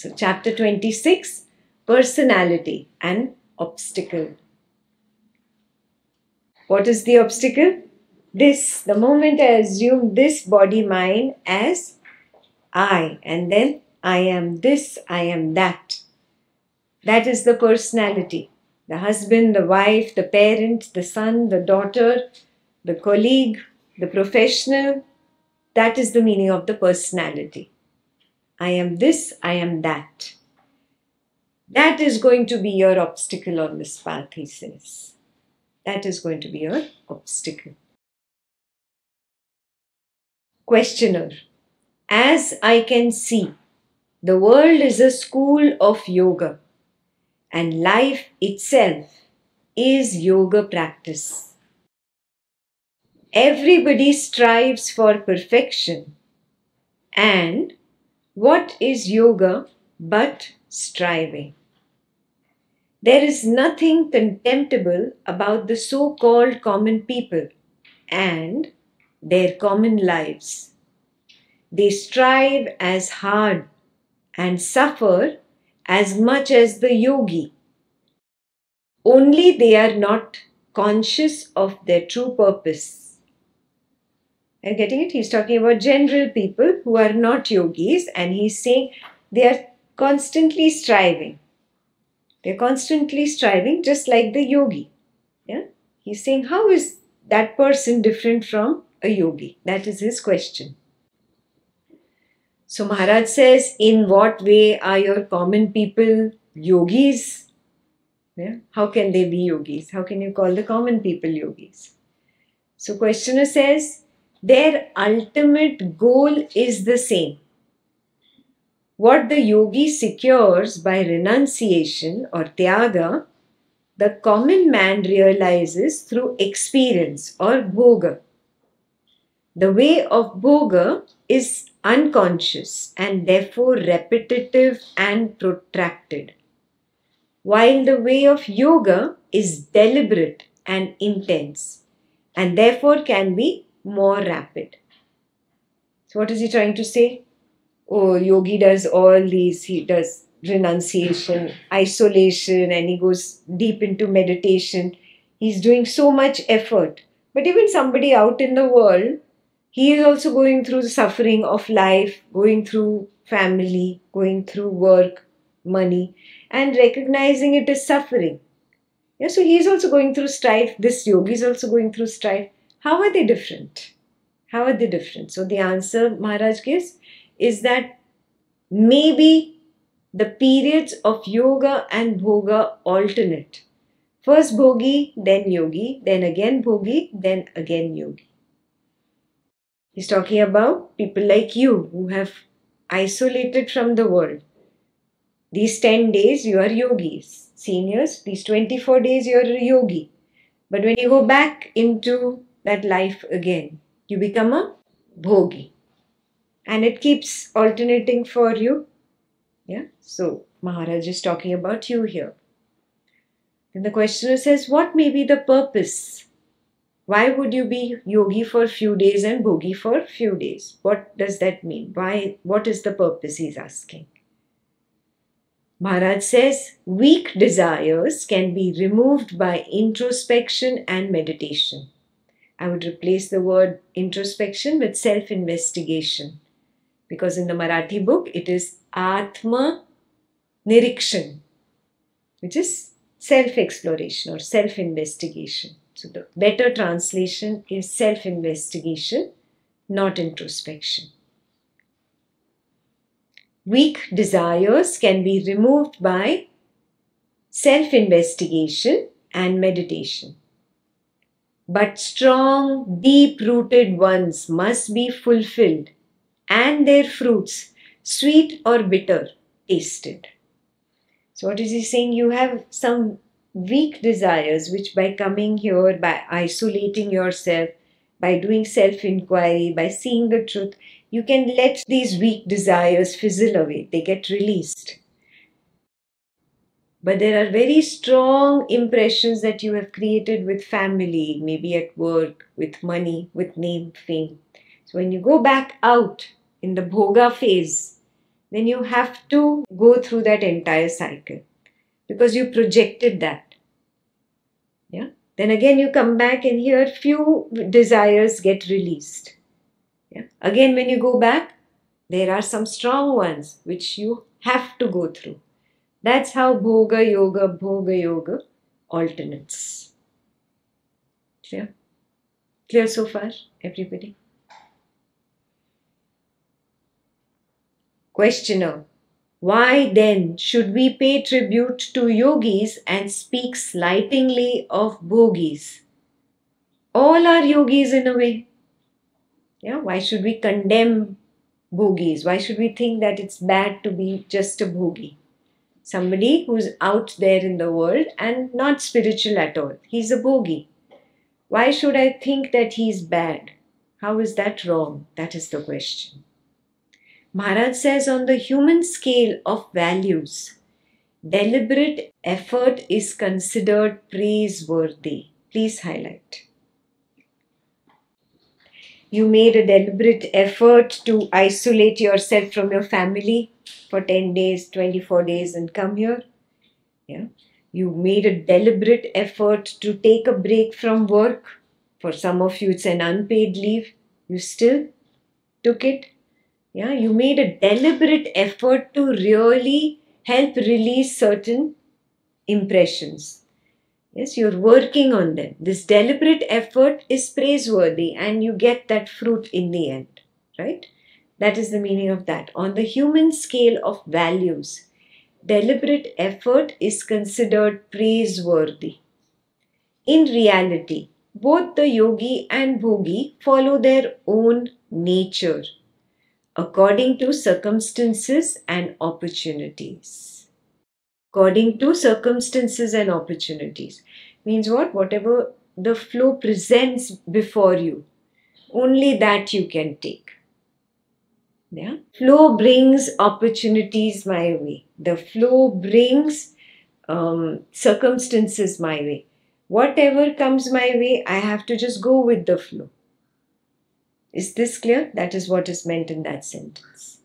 So chapter 26, personality and obstacle. What is the obstacle? This, the moment I assume this body mind as I, and then I am this, I am that. That is the personality. The husband, the wife, the parent, the son, the daughter, the colleague, the professional. That is the meaning of the personality. I am this, I am that. That is going to be your obstacle on this path, he says. That is going to be your obstacle. Questioner. As I can see, the world is a school of yoga, and life itself is yoga practice. Everybody strives for perfection. And what is yoga but striving? There is nothing contemptible about the so-called common people and their common lives. They strive as hard and suffer as much as the yogi. Only they are not conscious of their true purpose. Are you getting it? He's talking about general people who are not yogis, and he's saying they are constantly striving. They're constantly striving just like the yogi. Yeah? He's saying, how is that person different from a yogi? That is his question. So Maharaj says, in what way are your common people yogis? Yeah? How can they be yogis? How can you call the common people yogis? So questioner says, their ultimate goal is the same. What the yogi secures by renunciation or tyaga, the common man realizes through experience or bhoga. The way of bhoga is unconscious and therefore repetitive and protracted, while the way of yoga is deliberate and intense and therefore can be more rapid. So what is he trying to say? Oh, yogi does all these, he does renunciation, isolation, and he goes deep into meditation. He's doing so much effort. But even somebody out in the world, he is also going through the suffering of life, going through family, going through work, money, and recognizing it as suffering. Yeah, so he is also going through strife. This yogi is also going through strife. How are they different? How are they different? So the answer Maharaj gives is that maybe the periods of yoga and bhoga alternate. First bhogi, then yogi, then again bhogi, then again yogi. He's talking about people like you who have isolated from the world. These 10 days you are yogis. Seniors, these 24 days you are a yogi. But when you go back into that life again, you become a bhogi. And it keeps alternating for you. Yeah. So Maharaj is talking about you here. Then the questioner says, what may be the purpose? Why would you be yogi for a few days and bhogi for a few days? What does that mean? Why? What is the purpose, he's asking. Maharaj says, weak desires can be removed by introspection and meditation. I would replace the word introspection with self-investigation. Because in the Marathi book, it is Atma Nirikshan, which is self-exploration or self-investigation. So the better translation is self-investigation, not introspection. Weak desires can be removed by self-investigation and meditation. But strong, deep-rooted ones must be fulfilled and their fruits, sweet or bitter, tasted. So what is he saying? You have some weak desires which by coming here, by isolating yourself, by doing self-inquiry, by seeing the truth, you can let these weak desires fizzle away. They get released. But there are very strong impressions that you have created with family, maybe at work, with money, with name, fame. So when you go back out in the bhoga phase, then you have to go through that entire cycle because you projected that. Yeah. Then again you come back and here few desires get released. Yeah. Again, when you go back, there are some strong ones which you have to go through. That's how bhoga yoga alternates. Clear? Clear so far, everybody? Questioner. Why then should we pay tribute to yogis and speak slightingly of bhogis? All are yogis in a way. Yeah, why should we condemn bhogis? Why should we think that it's bad to be just a bhogi? Somebody who's out there in the world and not spiritual at all. He's a bhogi. Why should I think that he's bad? How is that wrong? That is the question. Maharaj says on the human scale of values, deliberate effort is considered praiseworthy. Please highlight. You made a deliberate effort to isolate yourself from your family for 10 days, 24 days and come here. Yeah. You made a deliberate effort to take a break from work. For some of you, it's an unpaid leave. You still took it. Yeah. You made a deliberate effort to really help release certain impressions. Yes, you're working on them. This deliberate effort is praiseworthy and you get that fruit in the end, right? That is the meaning of that. On the human scale of values, deliberate effort is considered praiseworthy. In reality, both the yogi and bhogi follow their own nature according to circumstances and opportunities. According to circumstances and opportunities. Means what? Whatever the flow presents before you, only that you can take. Yeah? Flow brings opportunities my way. The flow brings circumstances my way. Whatever comes my way, I have to just go with the flow. Is this clear? That is what is meant in that sentence.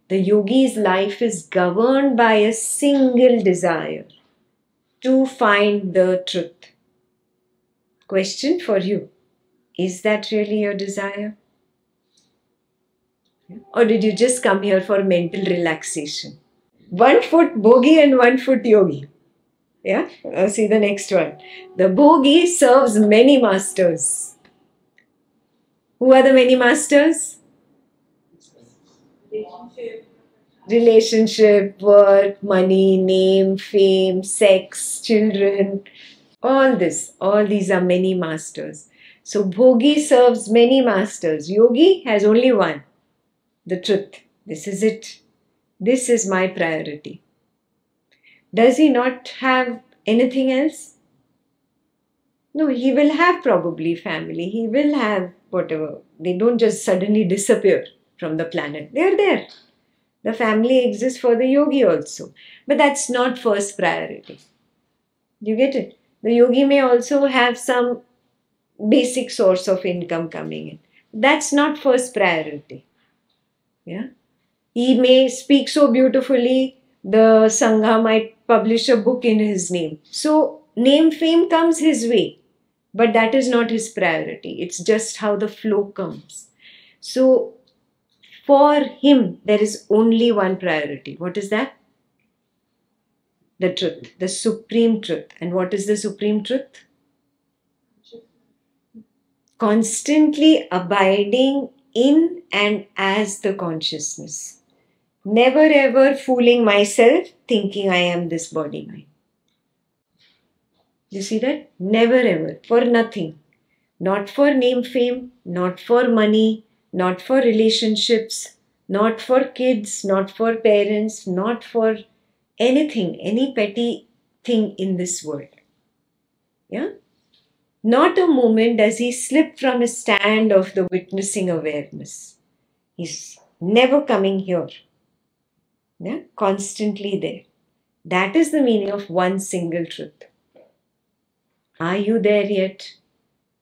The yogi's life is governed by a single desire to find the truth. Question for you. Is that really your desire? Or did you just come here for mental relaxation? 1 foot bhogi and 1 foot yogi. Yeah? See the next one. The bhogi serves many masters. Who are the many masters? Relationship, work, money, name, fame, sex, children. All these are many masters. So bhogi serves many masters. Yogi has only one. The truth. This is it. This is my priority. Does he not have anything else? No, he will have probably family. He will have whatever. They don't just suddenly disappear from the planet. They are there. The family exists for the yogi also. But that's not first priority. You get it? The yogi may also have some basic source of income coming in. That's not first priority. Yeah. He may speak so beautifully, the Sangha might publish a book in his name. So, name fame comes his way, but that is not his priority. It's just how the flow comes. So, for him, there is only one priority. What is that? The truth, the supreme truth. And what is the supreme truth? Constantly abiding in and as the consciousness. Never ever fooling myself thinking I am this body mind. You see that? Never ever. For nothing. Not for name, fame, not for money, not for relationships, not for kids, not for parents, not for anything, any petty thing in this world. Yeah? Not a moment does he slip from his stand of the witnessing awareness. He's never coming here. Yeah? Constantly there. That is the meaning of one single truth. Are you there yet?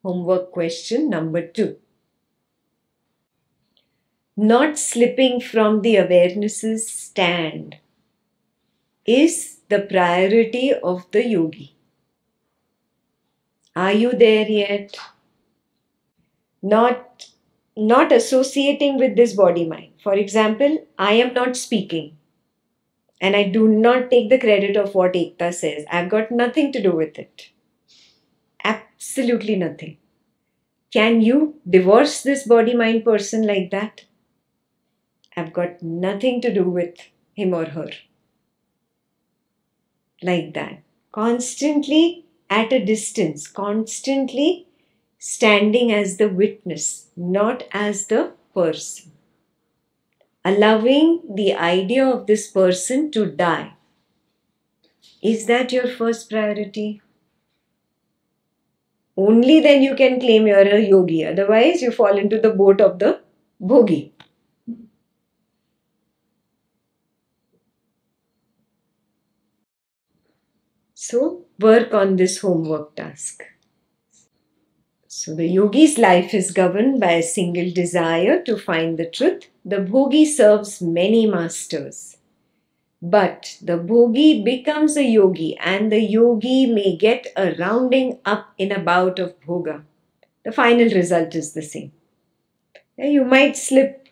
Homework question number 2. not slipping from the awareness's stand is the priority of the yogi. Are you there yet? Not associating with this body mind. For example, I am not speaking and I do not take the credit of what Ekta says. I've got nothing to do with it. Absolutely nothing. Can you divorce this body mind person like that? I've got nothing to do with him or her. Like that. Constantly at a distance, constantly standing as the witness, not as the person. Allowing the idea of this person to die. Is that your first priority? Only then you can claim you're a yogi. Otherwise, you fall into the boat of the bhogi. So, work on this homework task. So, the yogi's life is governed by a single desire to find the truth. The bhogi serves many masters. But the bhogi becomes a yogi and the yogi may get a rounding up in a bout of bhoga. The final result is the same. You might slip.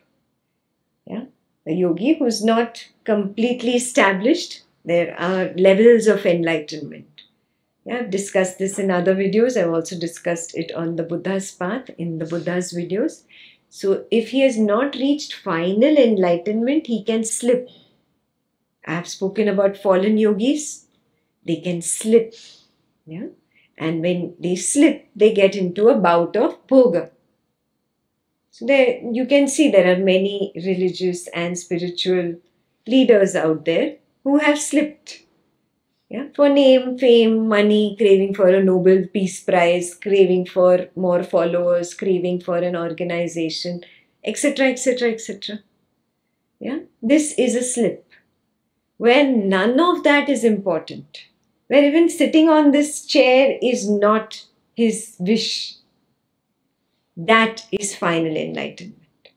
Yeah? A yogi who's not completely established, there are levels of enlightenment. Yeah, I've discussed this in other videos. I've also discussed it on the Buddha's path in the Buddha's videos. So if he has not reached final enlightenment, he can slip. I have spoken about fallen yogis. They can slip. Yeah? And when they slip, they get into a bout of bhoga. So there, you can see there are many religious and spiritual leaders out there who have slipped. Yeah, for name, fame, money, craving for a Nobel Peace Prize, craving for more followers, craving for an organization, etc., etc., etc. Yeah, this is a slip where none of that is important, where even sitting on this chair is not his wish. That is final enlightenment.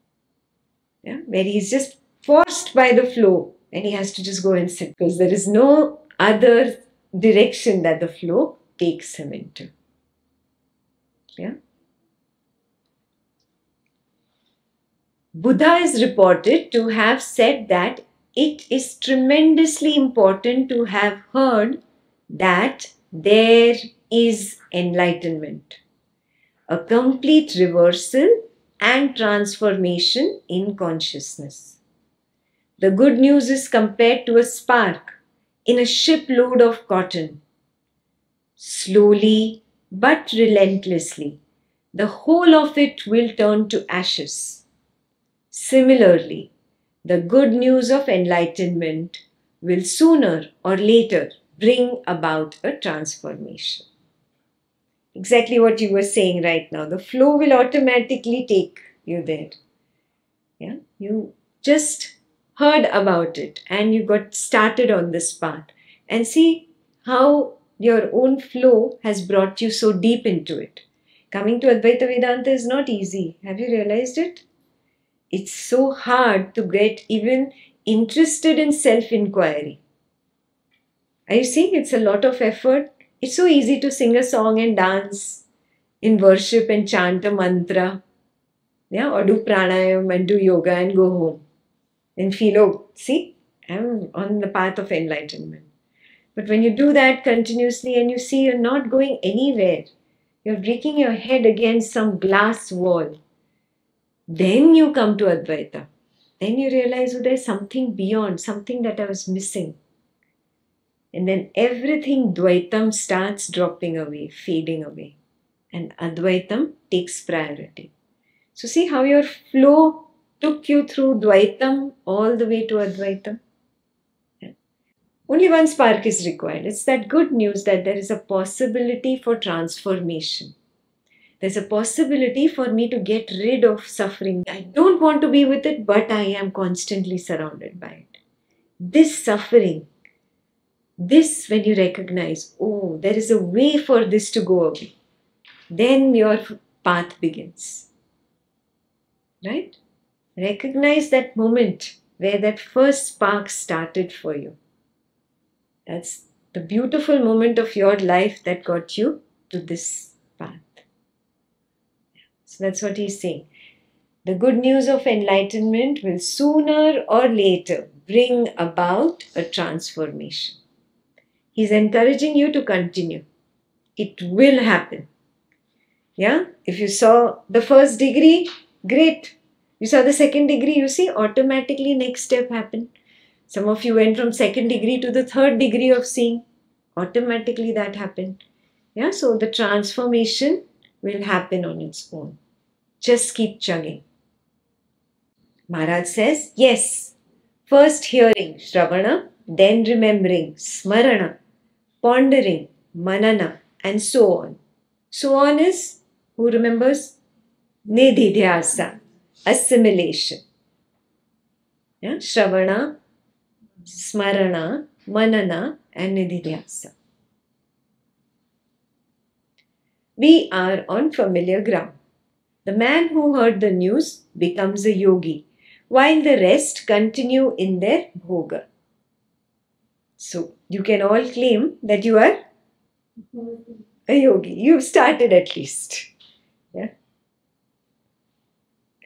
Yeah, where he's just forced by the flow and he has to just go and sit because there is no other direction that the flow takes him into. Yeah. Buddha is reported to have said that it is tremendously important to have heard that there is enlightenment, a complete reversal and transformation in consciousness. The good news is compared to a spark in a shipload of cotton. Slowly but relentlessly, the whole of it will turn to ashes. Similarly, the good news of enlightenment will sooner or later bring about a transformation. Exactly what you were saying right now. The flow will automatically take you there. Yeah, you just heard about it and you got started on this path. And see how your own flow has brought you so deep into it. Coming to Advaita Vedanta is not easy. Have you realized it? It's so hard to get even interested in self-inquiry. Are you seeing? It's a lot of effort. It's so easy to sing a song and dance in worship and chant a mantra. Yeah, or do pranayam and do yoga and go home. And feel, oh, see, I'm on the path of enlightenment. But when you do that continuously and you see you're not going anywhere, you're breaking your head against some glass wall, then you come to Advaita. Then you realize, oh, there's something beyond, something that I was missing. And then everything Dvaitam starts dropping away, fading away. And Advaitam takes priority. So see how your flow took you through Dvaitam all the way to Advaitam. Yeah. Only one spark is required. It's that good news that there is a possibility for transformation. There's a possibility for me to get rid of suffering. I don't want to be with it, but I am constantly surrounded by it. This suffering, this when you recognize, oh, there is a way for this to go away, then your path begins. Right? Recognize that moment where that first spark started for you. That's the beautiful moment of your life that got you to this path. So that's what he's saying. The good news of enlightenment will sooner or later bring about a transformation. He's encouraging you to continue. It will happen. Yeah? If you saw the first degree, great. You saw the second degree, you see, automatically next step happened. Some of you went from second degree to the third degree of seeing. Automatically that happened. Yeah? So the transformation will happen on its own. Just keep chugging. Maharaj says, yes, first hearing, Shravana, then remembering, Smarana, pondering, Manana, and so on. So on is, who remembers? Nididhyasa, assimilation. Yeah? Shravana, Smarana, Manana, and Nididhyasa. We are on familiar ground. The man who heard the news becomes a yogi, while the rest continue in their bhoga. So, you can all claim that you are a yogi. You've started at least. Yeah.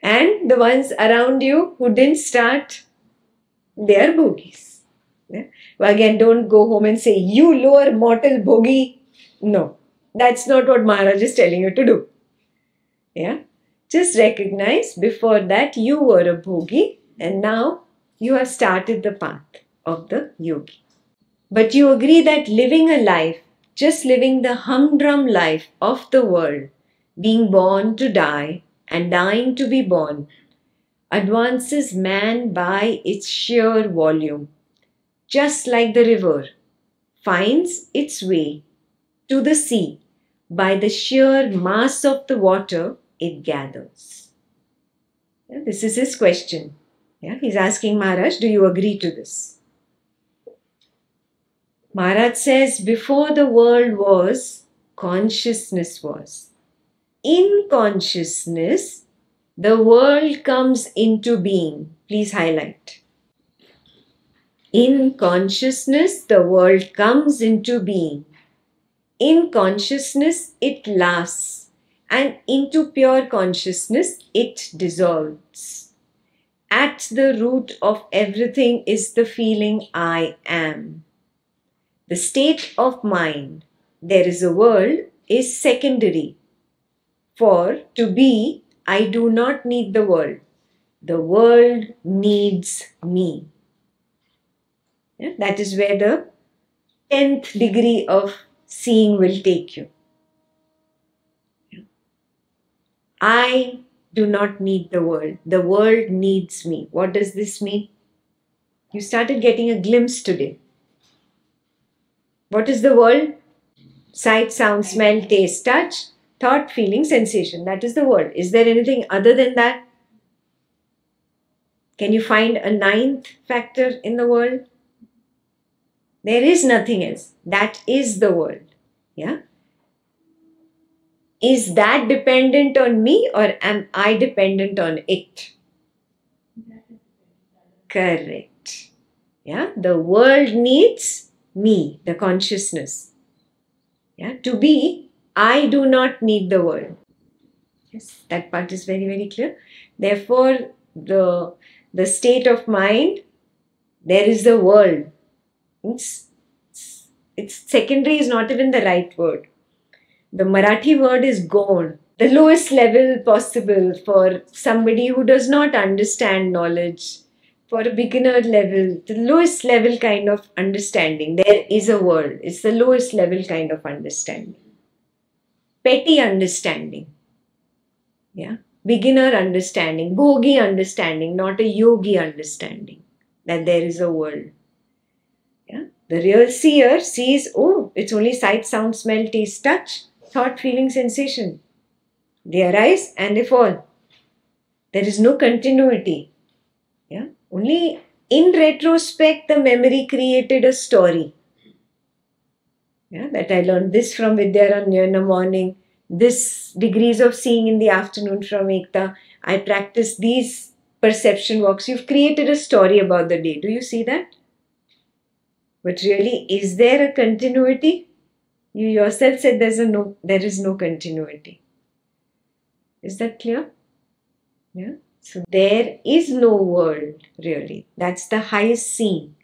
And the ones around you who didn't start, they are bhogis. Yeah. Well, again, don't go home and say, you lower mortal bhogi. No, that's not what Maharaj is telling you to do. Yeah. Just recognize before that you were a bhogi and now you have started the path of the yogi. But you agree that living a life, just living the humdrum life of the world, being born to die and dying to be born, advances man by its sheer volume, just like the river finds its way to the sea by the sheer mass of the water it gathers. Yeah, this is his question. Yeah, he's asking Maharaj, do you agree to this? Maharaj says, before the world was, consciousness was. In consciousness, the world comes into being. Please highlight. In consciousness, the world comes into being. In consciousness, it lasts. And into pure consciousness, it dissolves. At the root of everything is the feeling I am. The state of mind, there is a world, is secondary. For to be, I do not need the world. The world needs me. Yeah, that is where the 10th degree of seeing will take you. I do not need the world. The world needs me. What does this mean? You started getting a glimpse today. What is the world? Sight, sound, smell, taste, touch, thought, feeling, sensation. That is the world. Is there anything other than that? Can you find a 9th factor in the world? There is nothing else. That is the world. Yeah. Is that dependent on me or am I dependent on it? Correct. Yeah. The world needs me, the consciousness. Yeah. To be, I do not need the world. Yes, that part is very, very clear. Therefore, the state of mind, there is the world. It's secondary is not even the right word. The Marathi word is gone. The lowest level possible for somebody who does not understand knowledge. For a beginner level, the lowest level kind of understanding. There is a world. It's the lowest level kind of understanding. Petty understanding. Yeah. Beginner understanding. Bhogi understanding, not a yogi understanding. That there is a world. Yeah. The real seer sees, oh, it's only sight, sound, smell, taste, touch, thought, feeling, sensation. They arise and they fall. There is no continuity. Yeah. Only in retrospect, the memory created a story. Yeah. That I learned this from Vidyaranya in the morning, this degrees of seeing in the afternoon from Ekta. I practiced these perception walks. You've created a story about the day. Do you see that? But really, is there a continuity? You yourself said there is no continuity. Is that clear? Yeah. So there is no world, really. That's the highest seeing.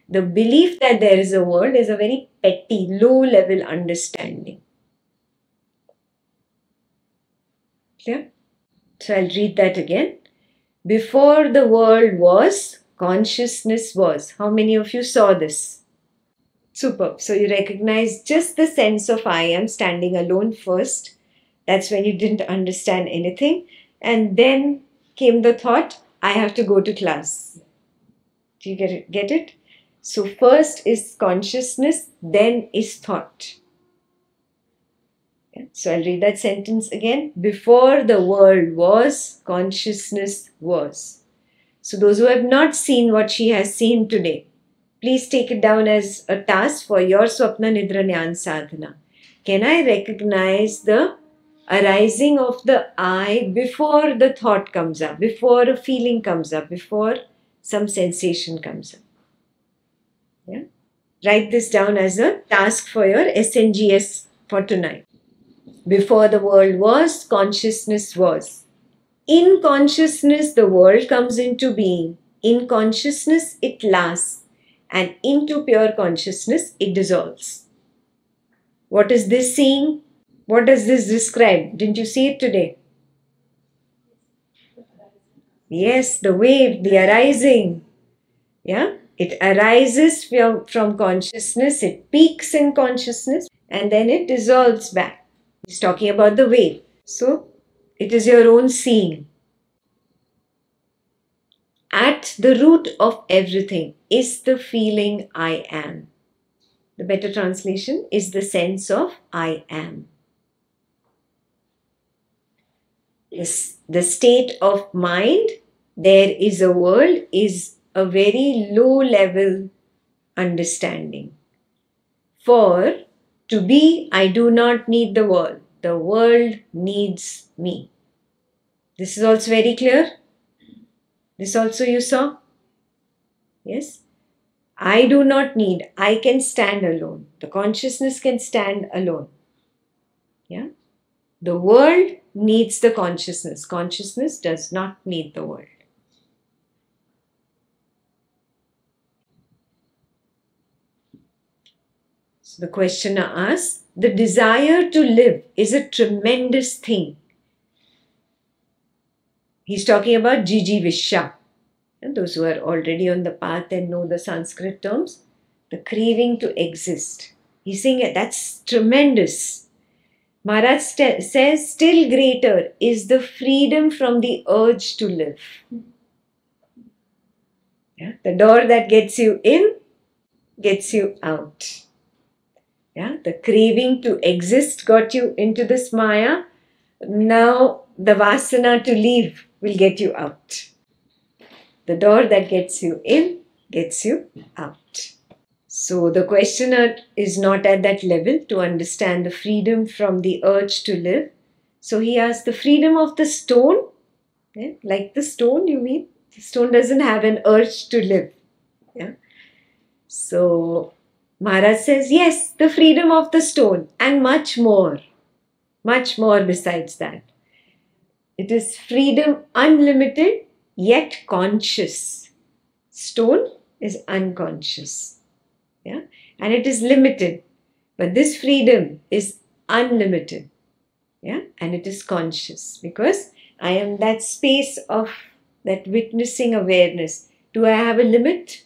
The belief that there is a world is a very petty, low-level understanding. Clear? So I'll read that again. Before the world was, consciousness was. How many of you saw this? Superb. So you recognize just the sense of I am standing alone first. That's when you didn't understand anything. And then came the thought, I have to go to class. Do you get it? So first is consciousness, then is thought. Yeah. So I'll read that sentence again. Before the world was, consciousness was. So those who have not seen what she has seen today, please take it down as a task for your Swapna Nidra Jnana Sadhana. Can I recognize the arising of the I before the thought comes up, before a feeling comes up, before some sensation comes up? Yeah? Write this down as a task for your SNGS for tonight. Before the world was, consciousness was. In consciousness, the world comes into being. In consciousness, it lasts. And into pure consciousness, it dissolves. What is this seeing? What does this describe? Didn't you see it today? Yes, the wave, the arising. Yeah, it arises from consciousness, it peaks in consciousness, and then it dissolves back. He's talking about the wave. So, it is your own seeing. At the root of everything is the feeling I am. The better translation is the sense of I am. The state of mind, there is a world, is a very low level understanding. For to be, I do not need the world. The world needs me. This is also very clear. This also you saw? Yes? I do not need. I can stand alone. The consciousness can stand alone. Yeah? The world needs the consciousness. Consciousness does not need the world. So the questioner asks, the desire to live is a tremendous thing. He's talking about Jiji Vishya. And those who are already on the path and know the Sanskrit terms, the craving to exist. He's saying that's tremendous. Maharaj says, still greater is the freedom from the urge to live. Yeah? The door that gets you in, gets you out. Yeah? The craving to exist got you into this Maya. Now the Vasana to leave will get you out. The door that gets you in, gets you out. So the questioner is not at that level to understand the freedom from the urge to live. So he asks, the freedom of the stone? Yeah? Like the stone, you mean? The stone doesn't have an urge to live. Yeah? So Maharaj says, yes, the freedom of the stone and much more besides that. It is freedom unlimited yet conscious. Stone is unconscious. Yeah? And it is limited. But this freedom is unlimited. Yeah? And it is conscious. Because I am that space of that witnessing awareness. Do I have a limit?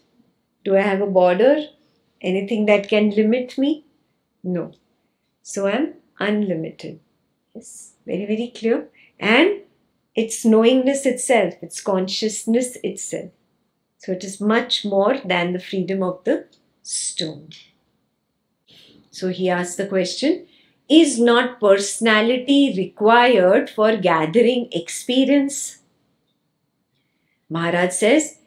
Do I have a border? Anything that can limit me? No. So I am unlimited. Yes, very, very clear. And it's knowingness itself, it's consciousness itself. So it is much more than the freedom of the stone. So he asks the question, is not personality required for gathering experience? Maharaj says,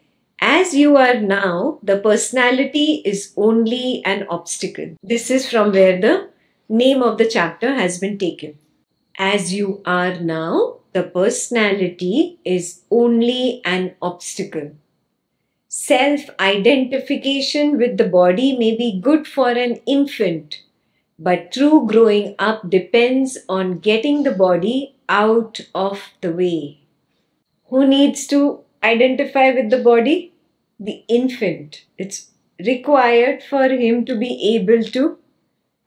as you are now, the personality is only an obstacle. This is from where the name of the chapter has been taken. As you are now, the personality is only an obstacle. Self-identification with the body may be good for an infant, but true growing up depends on getting the body out of the way. Who needs to identify with the body? The infant. It's required for him to be able to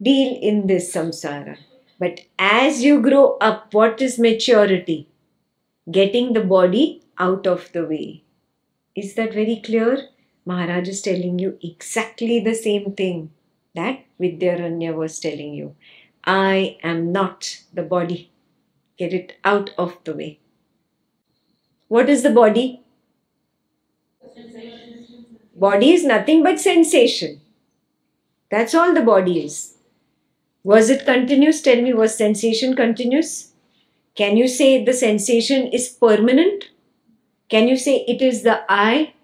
deal in this samsara. But as you grow up, what is maturity? Getting the body out of the way. Is that very clear? Maharaj is telling you exactly the same thing that Vidyaranya was telling you. I am not the body. Get it out of the way. What is the body? Body is nothing but sensation. That's all the body is. Was it continuous? Tell me, was sensation continuous? Can you say the sensation is permanent? Can you say it is the I?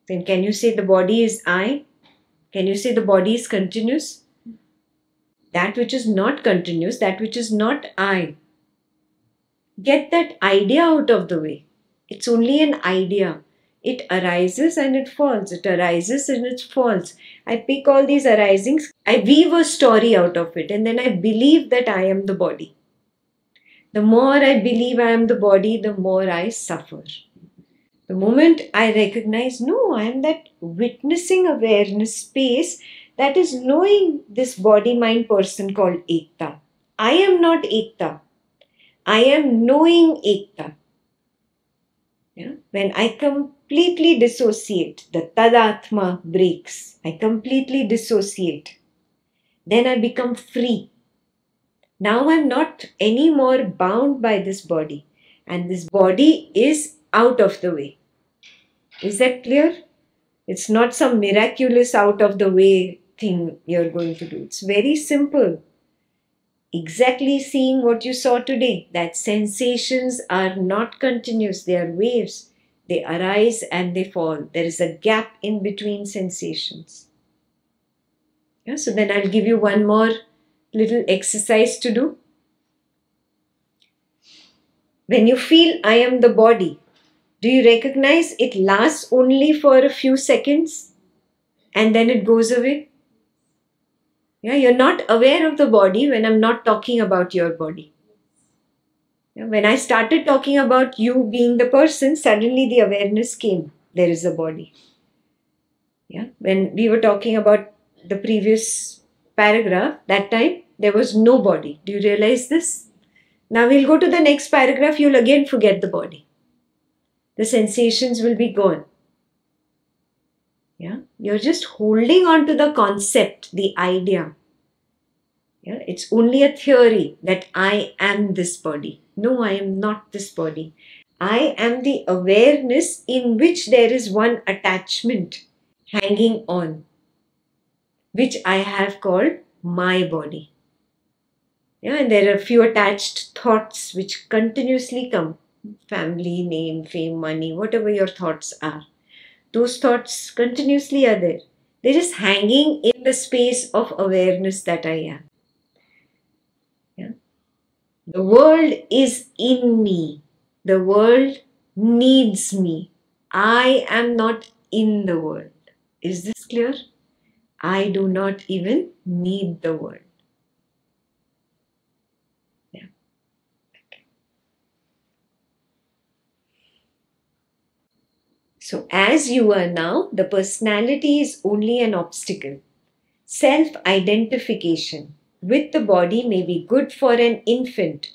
Then can you say the body is I? Can you say the body is continuous? That which is not continuous, that which is not I. Get that idea out of the way. It's only an idea. It arises and it falls. It arises and it falls. I pick all these arisings. I weave a story out of it and then I believe that I am the body. The more I believe I am the body, the more I suffer. The moment I recognize, no, I am that witnessing awareness space that is knowing this body-mind person called Ekta. I am not Ekta. I am knowing Ekta. Yeah? When I completely dissociate, the Tadatma breaks. I completely dissociate. Then I become free. Now I'm not anymore bound by this body. And this body is out of the way. Is that clear? It's not some miraculous out of the way thing you're going to do. It's very simple. Exactly seeing what you saw today, that sensations are not continuous, they are waves. They arise and they fall. There is a gap in between sensations. Yeah, so then I'll give you one more little exercise to do. When you feel I am the body, do you recognize it lasts only for a few seconds and then it goes away? Yeah, you're not aware of the body when I'm not talking about your body. Yeah, when I started talking about you being the person, suddenly the awareness came. There is a body. Yeah, when we were talking about the previous paragraph, that time there was no body. Do you realize this? Now we'll go to the next paragraph. You'll again forget the body. The sensations will be gone. Yeah, you're just holding on to the concept, the idea. Yeah, it's only a theory that I am this body. No, I am not this body. I am the awareness in which there is one attachment hanging on, which I have called my body. Yeah, and there are a few attached thoughts which continuously come. Family, name, fame, money, whatever your thoughts are. Those thoughts continuously are there. They're just hanging in the space of awareness that I am. Yeah. The world is in me. The world needs me. I am not in the world. Is this clear? I do not even need the world. Yeah. So as you are now, the personality is only an obstacle. Self-identification with the body may be good for an infant,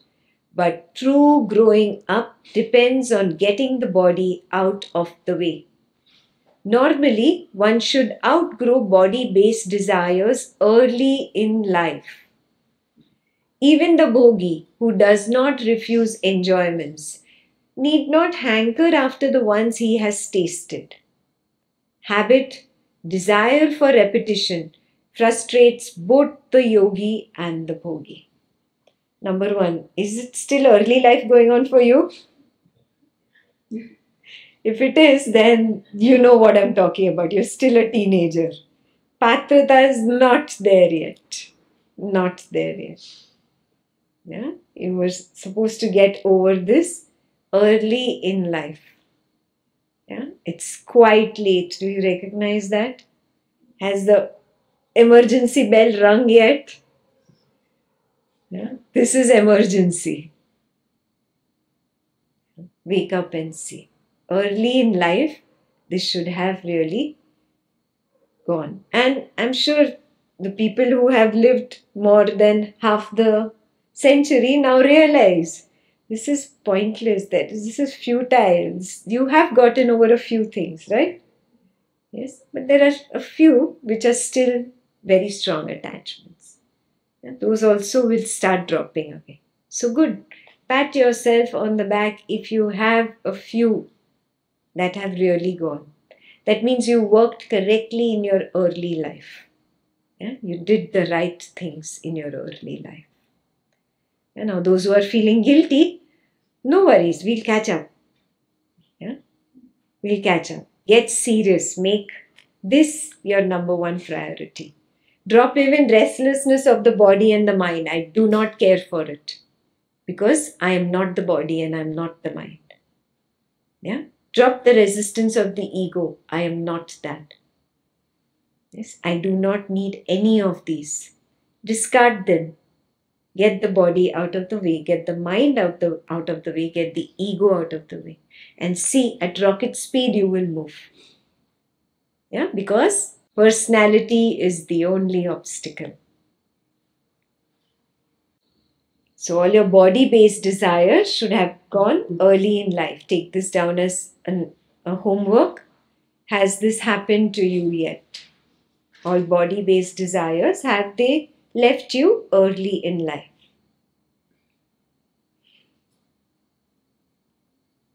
but true growing up depends on getting the body out of the way. Normally, one should outgrow body-based desires early in life. Even the bhogi who does not refuse enjoyments need not hanker after the ones he has tasted. Habit, desire for repetition, frustrates both the yogi and the bhogi. Number one, is it still early life going on for you? If it is, then you know what I'm talking about. You're still a teenager. Patrata is not there yet. Not there yet. Yeah, you were supposed to get over this early in life. Yeah, it's quite late. Do you recognize that? Has the emergency bell rung yet? Yeah, this is emergency. Wake up and see. Early in life, this should have really gone. And I'm sure the people who have lived more than half the century now realize this is pointless, that this is futile. You have gotten over a few things, right? Yes, but there are a few which are still very strong attachments. And those also will start dropping away. So good. Pat yourself on the back if you have a few that have really gone. That means you worked correctly in your early life. Yeah? You did the right things in your early life. And now those who are feeling guilty, no worries, we'll catch up. Yeah? We'll catch up. Get serious. Make this your number one priority. Drop even restlessness of the body and the mind. I do not care for it because I am not the body and I am not the mind. Yeah? Drop the resistance of the ego. I am not that. Yes, I do not need any of these. Discard them. Get the body out of the way, get the mind out of the way, get the ego out of the way. And see, at rocket speed you will move. Yeah, because personality is the only obstacle. So all your body-based desires should have gone early in life. Take this down as a homework. Has this happened to you yet? All body-based desires, have they left you early in life?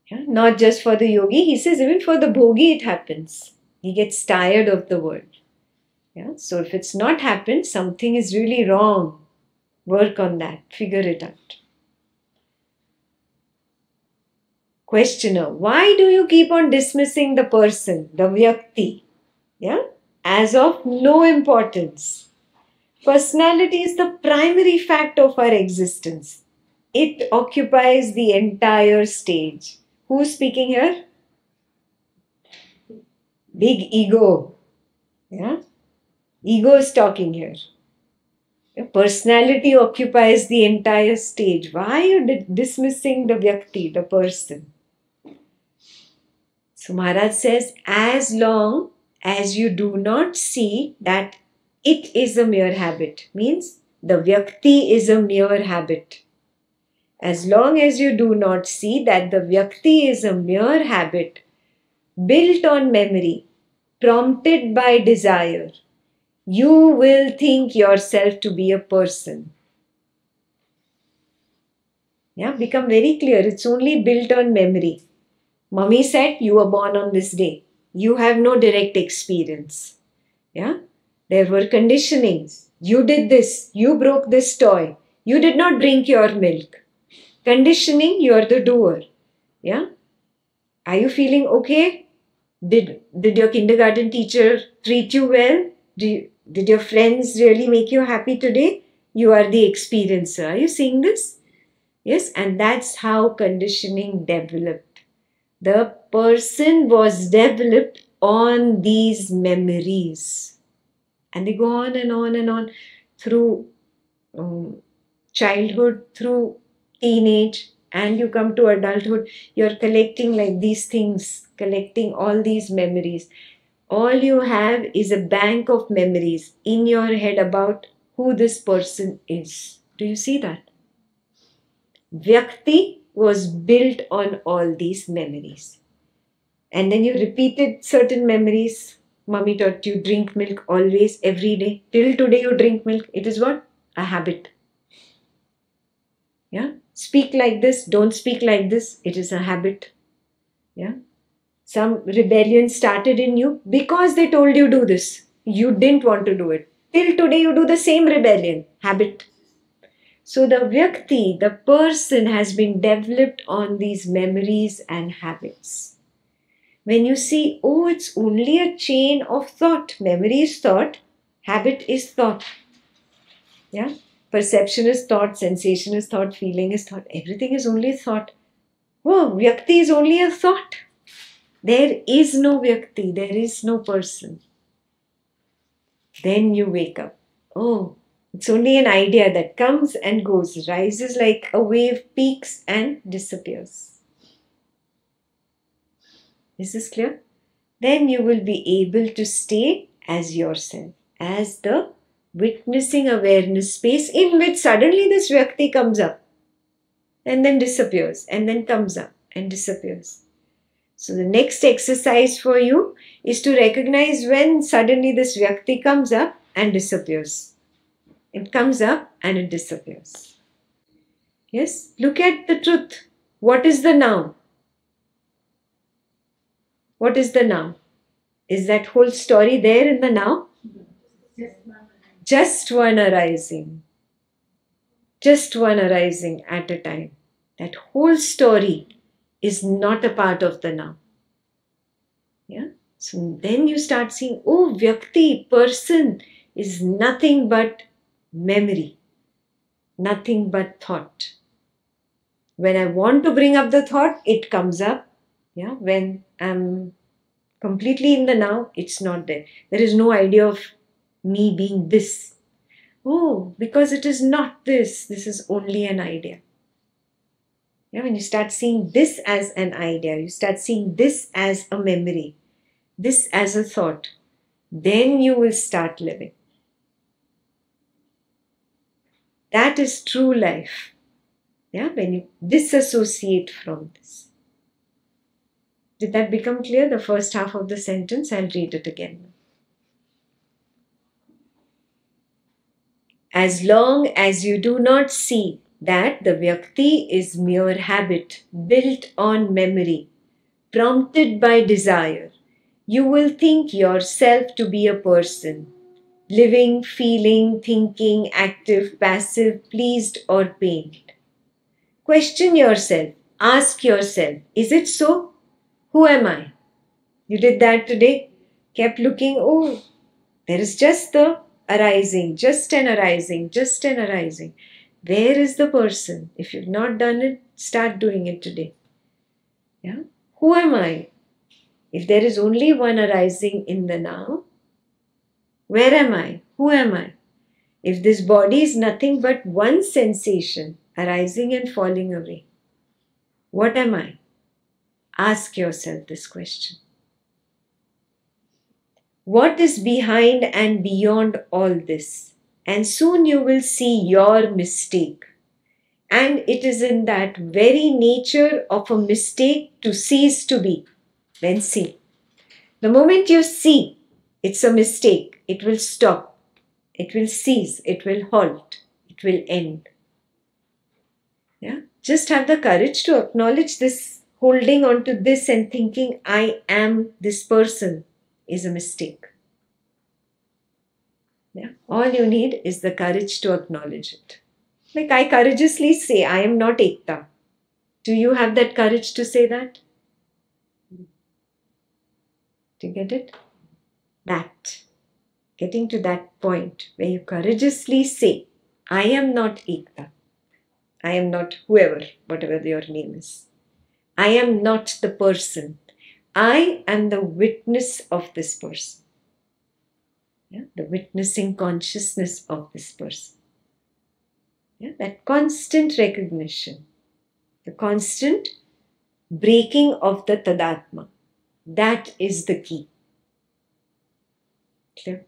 Yeah? Not just for the yogi, he says even for the bhogi it happens. He gets tired of the world. Yeah? So if it's not happened, something is really wrong. Work on that. Figure it out. Questioner, why do you keep on dismissing the person, the vyakti, yeah, as of no importance? Personality is the primary fact of our existence. It occupies the entire stage. Who's speaking here? Big ego. Yeah? Ego is talking here. Your personality occupies the entire stage. Why are you dismissing the vyakti, the person? So Maharaj says, as long as you do not see that it is a mere habit, means the vyakti is a mere habit. As long as you do not see that the vyakti is a mere habit, built on memory, prompted by desire, you will think yourself to be a person. Yeah, become very clear. It's only built on memory. Mummy said you were born on this day. You have no direct experience. Yeah, there were conditionings. You did this. You broke this toy. You did not drink your milk. Conditioning, you are the doer. Yeah, are you feeling okay? Did your kindergarten teacher treat you well? Did your friends really make you happy today? You are the experiencer. Are you seeing this? Yes, and that's how conditioning developed. The person was developed on these memories. And they go on and on and on through childhood, through teenage, and you come to adulthood. You're collecting like these things, collecting all these memories. All you have is a bank of memories in your head about who this person is. Do you see that? Vyakti was built on all these memories. And then you repeated certain memories. Mummy taught you drink milk always, every day. Till today you drink milk. It is what? A habit. Yeah. Speak like this, don't speak like this. It is a habit. Yeah. Some rebellion started in you because they told you do this. You didn't want to do it. Till today you do the same rebellion. Habit. So the vyakti, the person, has been developed on these memories and habits. When you see, oh, it's only a chain of thought. Memory is thought, habit is thought. Yeah. Perception is thought, sensation is thought, feeling is thought. Everything is only thought. Oh, Vyakti is only a thought. There is no Vyakti, there is no person. Then you wake up. Oh, it's only an idea that comes and goes, rises like a wave, peaks and disappears. Is this clear? Then you will be able to stay as yourself, as the witnessing awareness space in which suddenly this Vyakti comes up and then disappears and then comes up and disappears. So the next exercise for you is to recognize when suddenly this Vyakti comes up and disappears. It comes up and it disappears. Yes, look at the truth. What is the now? What is the now? Is that whole story there in the now? Just one arising. Just one arising at a time. That whole story is not a part of the now. Yeah? So then you start seeing, oh, Vyakti, person is nothing but memory. Nothing but thought. When I want to bring up the thought, it comes up. Yeah? When I'm completely in the now, it's not there. There is no idea of me being this. Oh, because it is not this. This is only an idea. Yeah, when you start seeing this as an idea, you start seeing this as a memory, this as a thought, then you will start living. That is true life. Yeah, when you disassociate from this. Did that become clear? The first half of the sentence, I'll read it again. As long as you do not see that the Vyakti is mere habit, built on memory, prompted by desire, you will think yourself to be a person, living, feeling, thinking, active, passive, pleased or pained. Question yourself, ask yourself, is it so? Who am I? You did that today? Kept looking, oh, there is just the arising, just an arising, just an arising. Where is the person? If you've not done it, start doing it today. Yeah? Who am I? If there is only one arising in the now, where am I? Who am I? If this body is nothing but one sensation arising and falling away, what am I? Ask yourself this question. What is behind and beyond all this? And soon you will see your mistake. And it is in that very nature of a mistake to cease to be. Then see. The moment you see it's a mistake, it will stop. It will cease. It will halt. It will end. Yeah? Just have the courage to acknowledge this, holding on to this and thinking, I am this person, is a mistake. Yeah? All you need is the courage to acknowledge it. Like I courageously say, I am not Ekta. Do you have that courage to say that? Do you get it? That. Getting to that point where you courageously say, I am not Ekta. I am not whoever, whatever your name is. I am not the person. I am the witness of this person. Yeah? The witnessing consciousness of this person. Yeah? That constant recognition, the constant breaking of the Tadatma, that is the key. Clear?